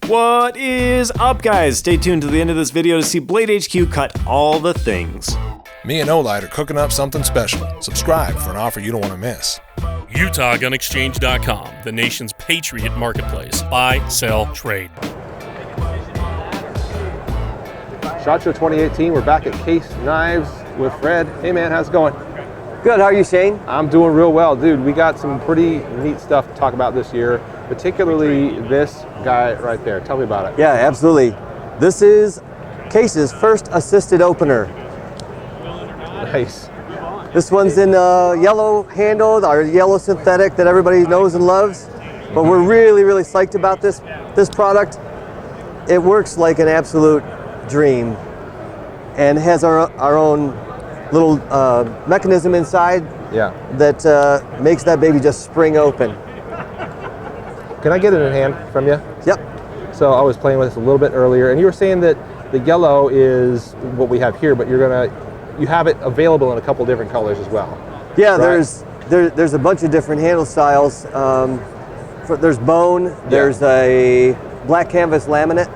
What is up, guys? Stay tuned to the end of this video to see Blade HQ cut all the things. Me and Olight are cooking up something special. Subscribe for an offer you don't want to miss. UtahGunExchange.com, the nation's patriot marketplace. Buy, sell, trade. SHOT Show 2018, we're back at Case Knives with Fred. Hey man, how's it going? Good, how are you, Shane? I'm doing real well. Dude, we got some pretty neat stuff to talk about this year, particularly this guy right there. Tell me about it. Yeah, absolutely. This is Case's first assisted opener. Nice. This one's in yellow handled, our yellow synthetic that everybody knows and loves. But we're really, really psyched about this product. It works like an absolute dream and has our own little mechanism inside that makes that baby just spring open. Can I get it in hand from you? Yep. So I was playing with this a little bit earlier, and you were saying that the yellow is what we have here, but you have it available in a couple different colors as well. Yeah, right? there's a bunch of different handle styles. There's bone, there's a black canvas laminate,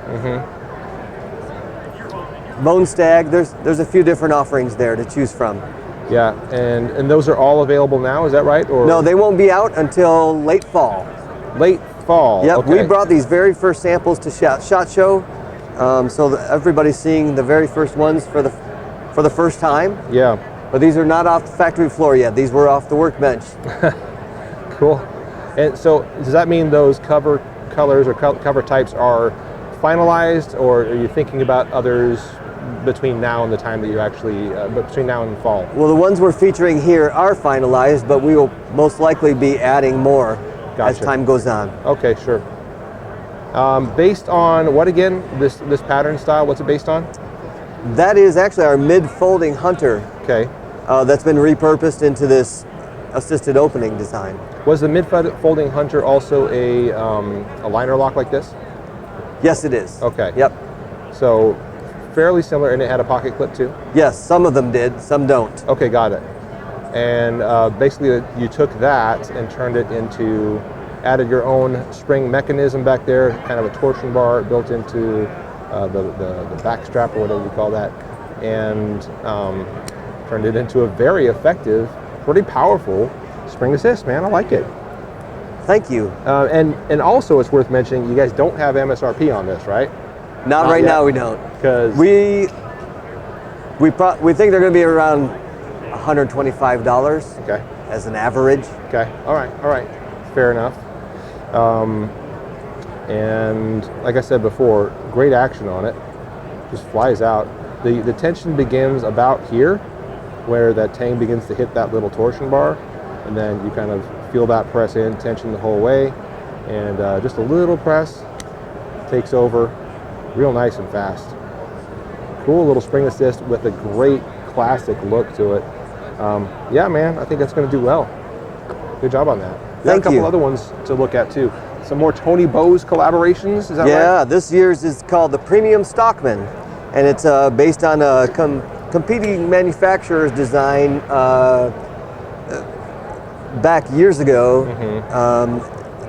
bone stag. There's a few different offerings there to choose from. Yeah, and those are all available now, is that right? Or no, they won't be out until late fall. Late fall. Yep, okay. we brought these very first samples to SHOT Show, so that everybody's seeing the very first ones for the first time. Yeah. But these are not off the factory floor yet. These were off the workbench. Cool. And so does that mean those cover colors or cover types are finalized, or are you thinking about others between now and the time that you actually, between now and fall? Well, the ones we're featuring here are finalized, but we will most likely be adding more as time goes on. Okay, sure. Based on what again? This pattern style, what's it based on? That is actually our mid-folding hunter. Okay. That's been repurposed into this assisted opening design. Was the mid-folding hunter also a liner lock like this? Yes, it is. Okay. Yep. So fairly similar, and it had a pocket clip too? Yes, some of them did, some don't. Okay, got it. And basically you took that and turned it into, added your own spring mechanism back there, kind of a torsion bar built into the back strap or whatever you call that, and turned it into a very effective, pretty powerful spring assist, man. I like it. Thank you. And also it's worth mentioning, you guys don't have MSRP on this, right? Not right now, we don't. Because we think they're going to be around $125. Okay. As an average. Okay. All right. Fair enough. And like I said before, great action on it. Just flies out. The tension begins about here, where that tang begins to hit that little torsion bar, and then you kind of feel that press in, tension the whole way, and just a little press takes over, real nice and fast. Cool little spring assist with a great classic look to it. Yeah, man, I think that's going to do well. Good job on that. Got a couple other ones to look at too. Some more Tony Bose collaborations, is that right? Yeah, this year's is called the Premium Stockman, and it's based on a competing manufacturer's design back years ago.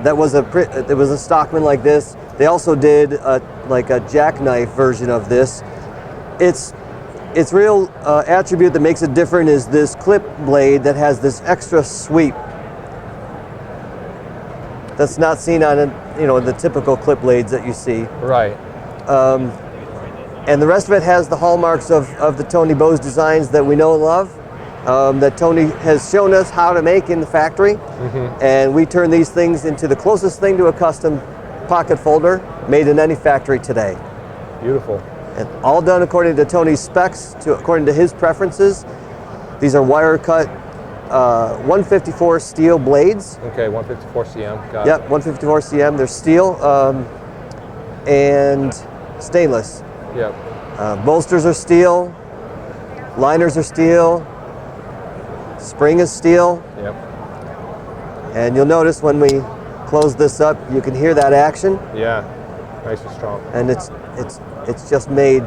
That was it was a Stockman like this. They also did like a jackknife version of this. Its real attribute that makes it different is this clip blade that has this extra sweep. That's not seen on the typical clip blades that you see. Right. And the rest of it has the hallmarks of the Tony Bose designs that we know and love, that Tony has shown us how to make in the factory. And we turn these things into the closest thing to a custom pocket folder made in any factory today. Beautiful. And all done according to Tony's specs, according to his preferences. These are wire cut 154 steel blades. Okay, 154 cm. Got it. Yep, 154 cm. They're steel and stainless. Yep. Bolsters are steel. Liners are steel. Spring is steel. Yep. And you'll notice when we close this up, you can hear that action. Yeah. Nice and strong. And it's just made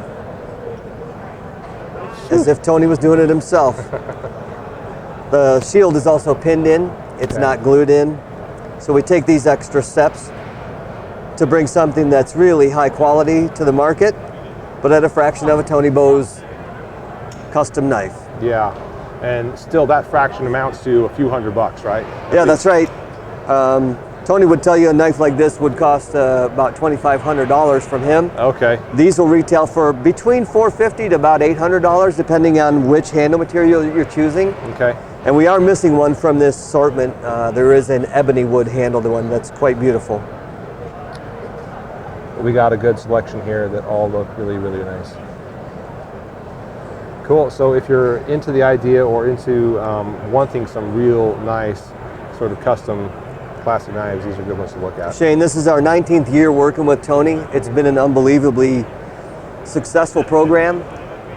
as if Tony was doing it himself. The shield is also pinned in. It's not glued in. So we take these extra steps to bring something that's really high quality to the market, but at a fraction of a Tony Bowes custom knife. Yeah, and still that fraction amounts to a few $100, right? Yeah, that's right. Tony would tell you a knife like this would cost about $2,500 from him. Okay. These will retail for between $450 to about $800, depending on which handle material you're choosing. Okay. And we are missing one from this assortment. There is an ebony wood handled one that's quite beautiful. We got a good selection here that all look really, really nice. Cool. So if you're into the idea or into wanting some real nice sort of custom classic knives, these are good ones to look at. Shane, this is our 19th year working with Tony. It's been an unbelievably successful program,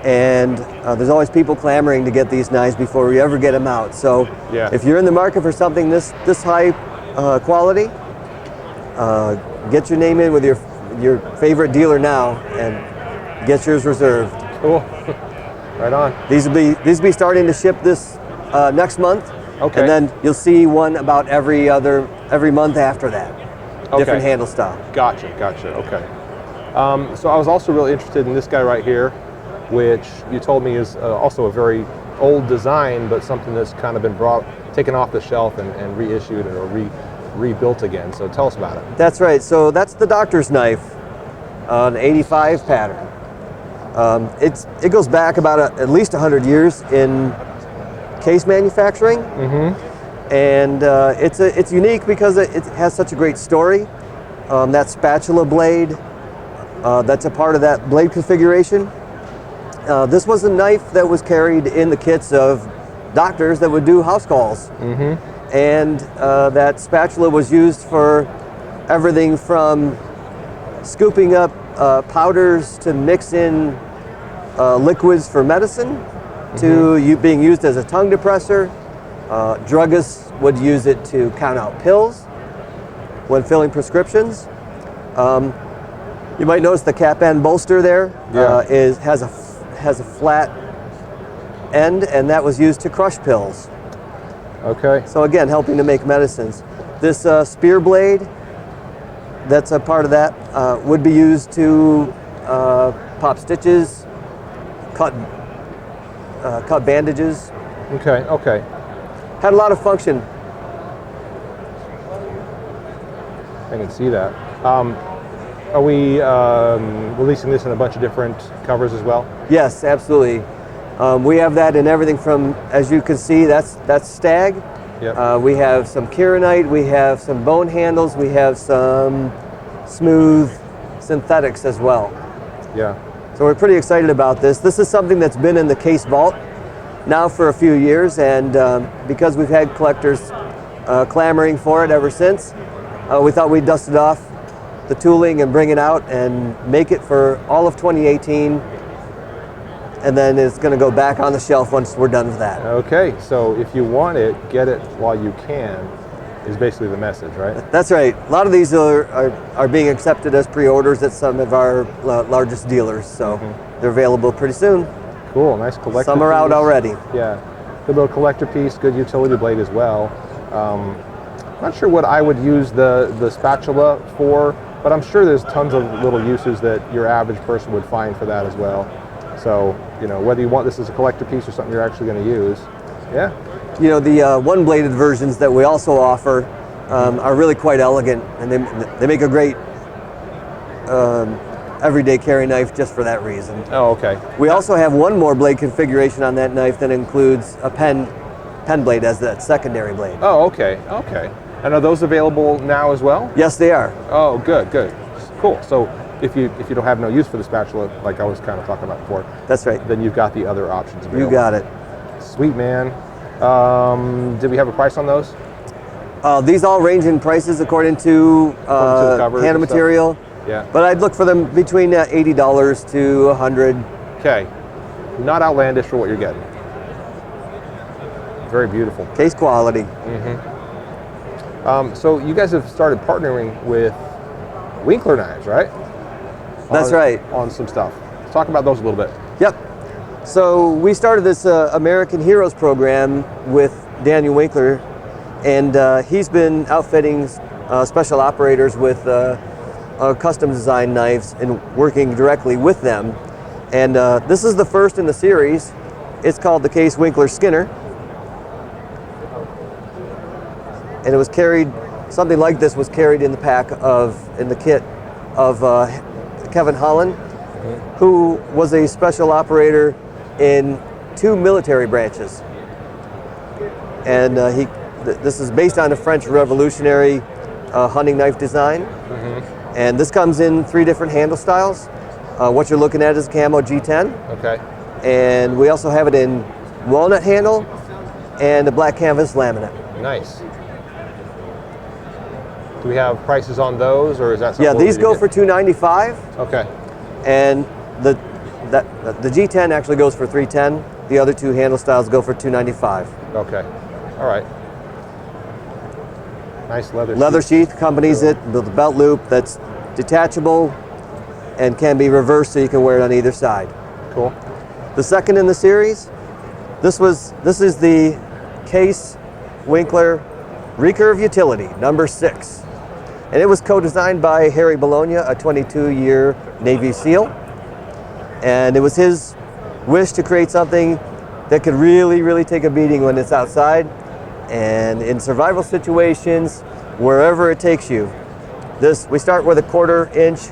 and there's always people clamoring to get these knives before we ever get them out. So Yeah. if you're in the market for something this high quality, get your name in with your favorite dealer now and get yours reserved. Cool. Right on. These will be starting to ship this next month. Okay. And then you'll see one about every month after that. Okay. Different handle style. Gotcha. Okay. So I was also really interested in this guy right here, which you told me is also a very old design, but something that's kind of been taken off the shelf and reissued or rebuilt again. So tell us about it. That's right. So that's the doctor's knife, an 85 pattern. It goes back about at least 100 years in case manufacturing, and it's unique because it has such a great story. That spatula blade, that's a part of that blade configuration. This was a knife that was carried in the kits of doctors that would do house calls, and that spatula was used for everything from scooping up powders to mix in liquids for medicine, to being used as a tongue depressor. Druggists would use it to count out pills when filling prescriptions. You might notice the cap end bolster there has a flat end, and that was used to crush pills. Okay. So again, helping to make medicines. This spear blade, that's a part of that, would be used to pop stitches, cut bandages. Okay. Had a lot of function. I can see that. Are we releasing this in a bunch of different covers as well? Yes, absolutely. We have that in everything from, as you can see, that's stag. Yep. We have some kieranite, we have some bone handles, we have some smooth synthetics as well. Yeah. So we're pretty excited about this. This is something that's been in the case vault now for a few years, and because we've had collectors clamoring for it ever since, we thought we'd dust it off the tooling and bring it out and make it for all of 2018, and then it's going to go back on the shelf once we're done with that. Okay, so if you want it, get it while you can, is basically the message, right? That's right. A lot of these are being accepted as pre-orders at some of our largest dealers, so they're available pretty soon. Cool, nice collector Some are out piece. already. Yeah, good little collector piece, good utility blade as well. Not sure what I would use the spatula for, but I'm sure there's tons of little uses that your average person would find for that as well. So, whether you want this as a collector piece or something you're actually going to use, yeah. The one-bladed versions that we also offer are really quite elegant, and they make a great everyday carry knife just for that reason. Oh, okay. We also have one more blade configuration on that knife that includes a pen blade as that secondary blade. Oh, okay. And are those available now as well? Yes, they are. Oh, good. Cool. So if you don't have no use for the spatula, like I was kind of talking about before, That's right. then you've got the other options available. You got it. Sweet, man. Did we have a price on those? These all range in prices according to the covers handle and stuff? material. Yeah. But I'd look for them between $80 to $100. Okay. Not outlandish for what you're getting. Very beautiful. Case quality. So you guys have started partnering with Winkler Knives, right? That's right. On some stuff. Let's talk about those a little bit. Yep. So we started this American Heroes program with Daniel Winkler, and he's been outfitting special operators with custom design knives and working directly with them. And this is the first in the series. It's called the Case Winkler Skinner. And it was carried, something like this was carried in the kit of Kevin Holland, who was a special operator in 2 military branches. And this is based on a French Revolutionary hunting knife design. And this comes in 3 different handle styles. What you're looking at is camo G10. Okay. And we also have it in walnut handle and a black canvas laminate. Nice. Do we have prices on those, or is that something? Yeah, these go for $295. Okay. And the G10 actually goes for $310. The other 2 handle styles go for $295. Okay. All right. Nice Leather sheath accompanies it with a belt loop that's detachable and can be reversed so you can wear it on either side. Cool. The second in the series, this is the Case Winkler Recurve Utility, number 6. And it was co-designed by Harry Bologna, a 22-year Navy SEAL. And it was his wish to create something that could really, really take a beating when it's outside and in survival situations, wherever it takes you. We start with a 1/4 inch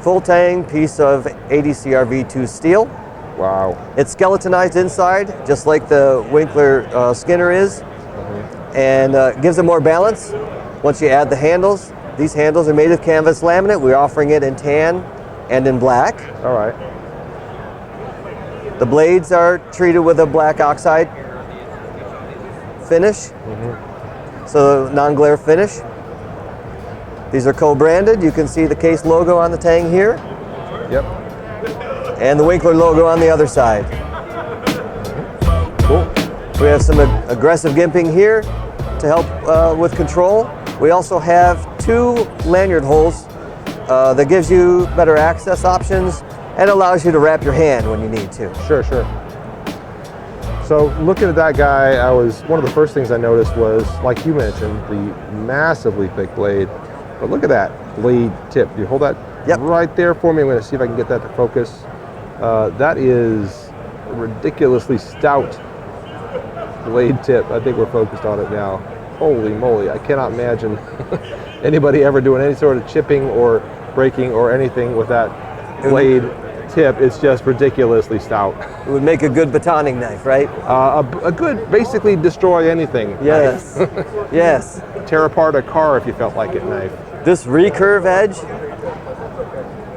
full tang piece of 80 CRV2 steel. Wow. It's skeletonized inside, just like the Winkler Skinner is, and gives it more balance. Once you add the handles, these handles are made of canvas laminate. We're offering it in tan and in black. All right. The blades are treated with a black oxide finish, so non-glare finish. These are co-branded. You can see the Case logo on the tang here. Yep. And the Winkler logo on the other side. Cool. We have some aggressive gimping here to help with control. We also have 2 lanyard holes that gives you better access options and allows you to wrap your hand when you need to. Sure. So looking at that guy, one of the first things I noticed was, like you mentioned, the massively thick blade. But look at that blade tip. You hold that right there for me. I'm going to see if I can get that to focus. That is a ridiculously stout blade tip. I think we're focused on it now. Holy moly, I cannot imagine anybody ever doing any sort of chipping or breaking or anything with that blade tip. It's just ridiculously stout. It would make a good batoning knife, right? A good, basically destroy anything. Yes, yes. Tear apart a car if you felt like it knife. This recurve edge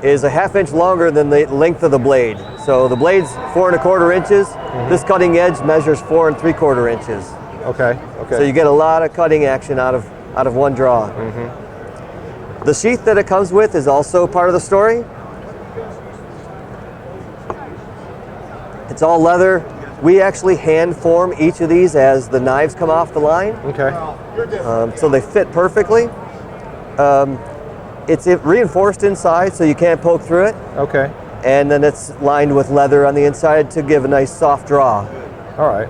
is a 1/2 inch longer than the length of the blade. So the blade's 4 1/4 inches. This cutting edge measures 4 3/4 inches. Okay. So you get a lot of cutting action out of one draw. The sheath that it comes with is also part of the story. It's all leather. We actually hand form each of these as the knives come off the line. Okay. So they fit perfectly. It's reinforced inside so you can't poke through it. Okay. And then it's lined with leather on the inside to give a nice soft draw. All right.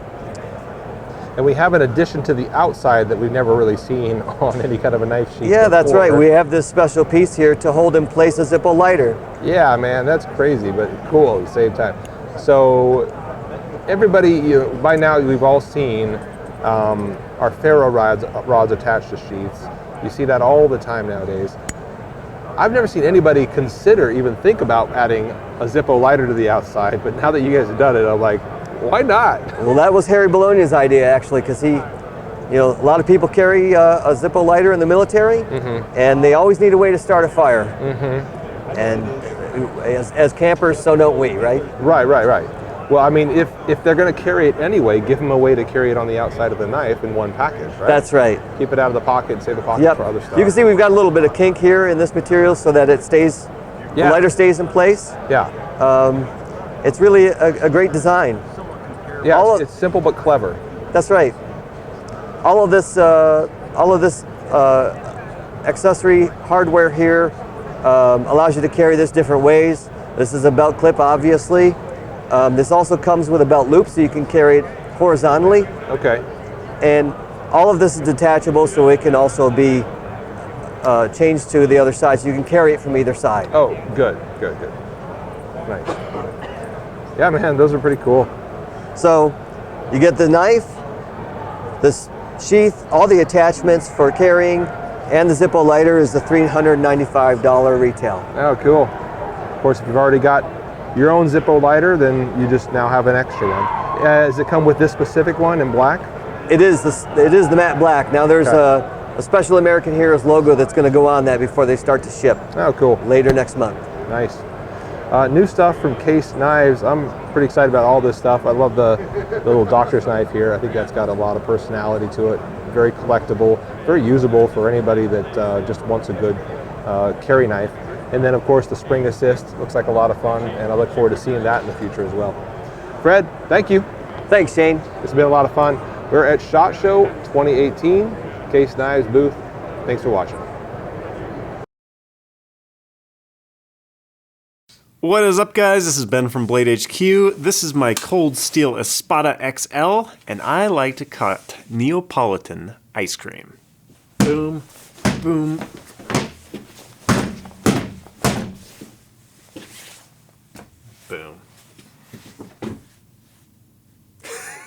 And we have an addition to the outside that we've never really seen on any kind of a knife sheath. Yeah, that's before. right. We have this special piece here to hold in place a Zippo lighter. Yeah, man, that's crazy, but cool at the same time. So everybody, by now we've all seen our ferro rods attached to sheaths. You see that all the time nowadays. I've never seen anybody even think about adding a Zippo lighter to the outside, but now that you guys have done it, I'm like, why not? Well, that was Harry Bologna's idea, actually, because a lot of people carry a Zippo lighter in the military, and they always need a way to start a fire. And as campers, so don't we, right? Right. Well, I mean, if they're going to carry it anyway, give them a way to carry it on the outside of the knife in one package, right? That's right. Keep it out of the pocket and save the pocket for other stuff. You can see we've got a little bit of kink here in this material so that it stays, the lighter stays in place. Yeah. It's really a great design. Yeah, it's simple but clever. That's right. All of this accessory hardware here allows you to carry this different ways. This is a belt clip, obviously. This also comes with a belt loop, so you can carry it horizontally. Okay. And all of this is detachable, so it can also be changed to the other side, so you can carry it from either side. Oh, good. Nice. Yeah, man, those are pretty cool. So you get the knife, this sheath, all the attachments for carrying, and the Zippo lighter is the $395 retail. Oh, cool. Of course, if you've already got your own Zippo lighter, then you just now have an extra one. Does it come with this specific one in black? It is the matte black. Now there's a special American Heroes logo that's going to go on that before they start to ship. Oh, cool. Later next month. Nice. New stuff from Case Knives. I'm pretty excited about all this stuff. I love the little doctor's knife here. I think that's got a lot of personality to it. Very collectible, very usable for anybody that just wants a good carry knife. And then, of course, the spring assist looks like a lot of fun, and I look forward to seeing that in the future as well. Fred, thank you. Thanks, Shane. It's been a lot of fun. We're at SHOT Show 2018, Case Knives booth. Thanks for watching. What is up, guys? This is Ben from Blade HQ. This is my Cold Steel Espada XL, and I like to cut Neapolitan ice cream. Boom, boom,